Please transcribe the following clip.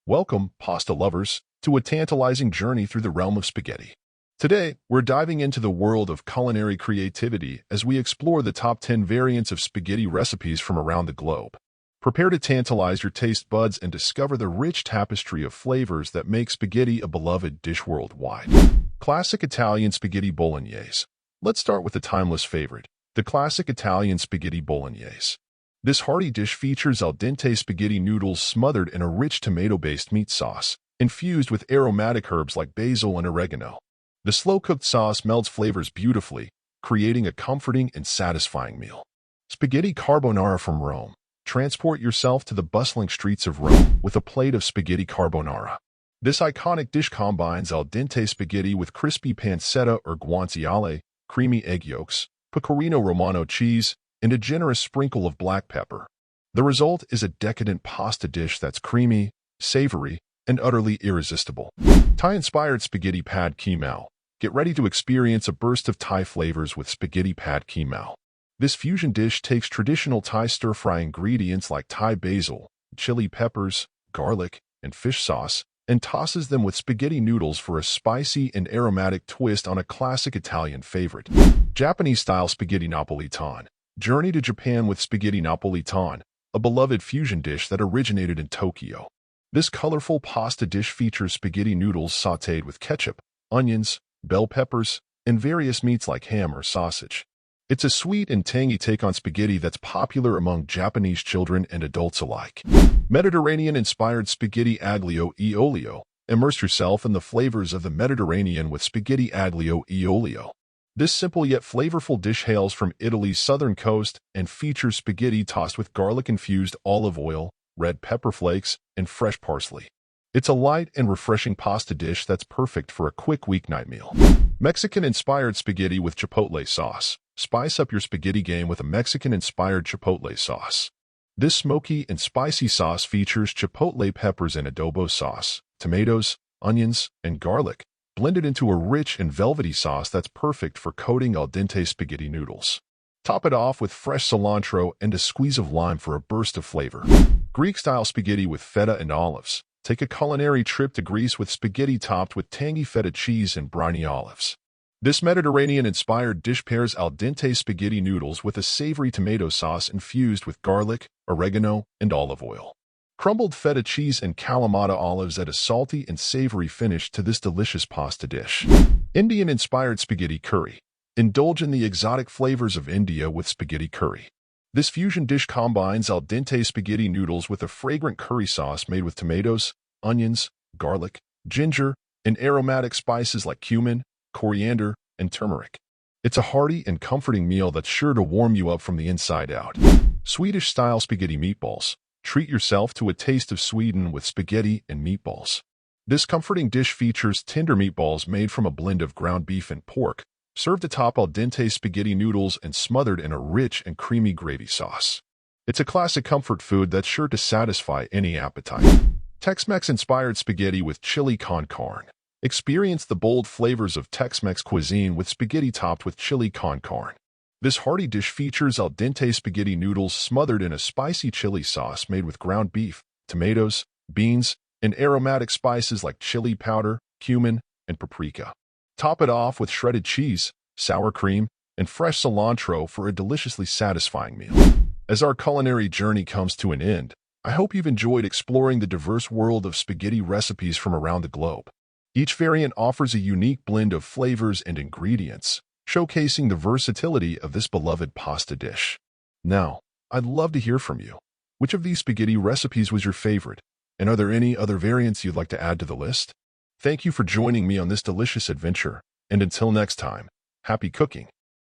Welcome, pasta lovers, to a tantalizing journey through the realm of spaghetti. Today, we're diving into the world of culinary creativity as we explore the top 10 variants of spaghetti recipes from around the globe. Prepare to tantalize your taste buds and discover the rich tapestry of flavors that make spaghetti a beloved dish worldwide. Classic Italian spaghetti bolognese. Let's start with a timeless favorite, the classic Italian spaghetti bolognese. This hearty dish features al dente spaghetti noodles smothered in a rich tomato-based meat sauce, infused with aromatic herbs like basil and oregano. The slow-cooked sauce melts flavors beautifully, creating a comforting and satisfying meal. Spaghetti carbonara from Rome. Transport yourself to the bustling streets of Rome with a plate of spaghetti carbonara. This iconic dish combines al dente spaghetti with crispy pancetta or guanciale, creamy egg yolks, Pecorino Romano cheese, and a generous sprinkle of black pepper. The result is a decadent pasta dish that's creamy, savory, and utterly irresistible. Thai-inspired spaghetti Pad Keal. Get ready to experience a burst of Thai flavors with spaghetti Pad Keal. This fusion dish takes traditional Thai stir-fry ingredients like Thai basil, chili peppers, garlic, and fish sauce, and tosses them with spaghetti noodles for a spicy and aromatic twist on a classic Italian favorite. Japanese-style spaghetti Napolitan. Journey to Japan with spaghetti Napolitan, a beloved fusion dish that originated in Tokyo. This colorful pasta dish features spaghetti noodles sautéed with ketchup, onions, bell peppers, and various meats like ham or sausage. It's a sweet and tangy take on spaghetti that's popular among Japanese children and adults alike. Mediterranean-inspired spaghetti Aglio e Olio. Immerse yourself in the flavors of the Mediterranean with spaghetti Aglio e Olio. This simple yet flavorful dish hails from Italy's southern coast and features spaghetti tossed with garlic-infused olive oil, red pepper flakes, and fresh parsley. It's a light and refreshing pasta dish that's perfect for a quick weeknight meal. Mexican-inspired spaghetti with Chipotle sauce. Spice up your spaghetti game with a Mexican-inspired Chipotle sauce. This smoky and spicy sauce features Chipotle peppers and adobo sauce, tomatoes, onions, and garlic, blended into a rich and velvety sauce that's perfect for coating al dente spaghetti noodles. Top it off with fresh cilantro and a squeeze of lime for a burst of flavor. Greek-style spaghetti with feta and olives. Take a culinary trip to Greece with spaghetti topped with tangy feta cheese and briny olives. This Mediterranean-inspired dish pairs al dente spaghetti noodles with a savory tomato sauce infused with garlic, oregano, and olive oil. Crumbled feta cheese and Kalamata olives add a salty and savory finish to this delicious pasta dish. Indian-inspired spaghetti curry. Indulge in the exotic flavors of India with spaghetti curry. This fusion dish combines al dente spaghetti noodles with a fragrant curry sauce made with tomatoes, onions, garlic, ginger, and aromatic spices like cumin, coriander, and turmeric. It's a hearty and comforting meal that's sure to warm you up from the inside out. Swedish-style spaghetti meatballs. Treat yourself to a taste of Sweden with spaghetti and meatballs. This comforting dish features tender meatballs made from a blend of ground beef and pork, served atop al dente spaghetti noodles and smothered in a rich and creamy gravy sauce. It's a classic comfort food that's sure to satisfy any appetite. Tex-Mex-inspired spaghetti with chili con carne. Experience the bold flavors of Tex-Mex cuisine with spaghetti topped with chili con carne. This hearty dish features al dente spaghetti noodles smothered in a spicy chili sauce made with ground beef, tomatoes, beans, and aromatic spices like chili powder, cumin, and paprika. Top it off with shredded cheese, sour cream, and fresh cilantro for a deliciously satisfying meal. As our culinary journey comes to an end, I hope you've enjoyed exploring the diverse world of spaghetti recipes from around the globe. Each variant offers a unique blend of flavors and ingredients, showcasing the versatility of this beloved pasta dish. Now, I'd love to hear from you. Which of these spaghetti recipes was your favorite? And are there any other variants you'd like to add to the list? Thank you for joining me on this delicious adventure, and until next time, happy cooking!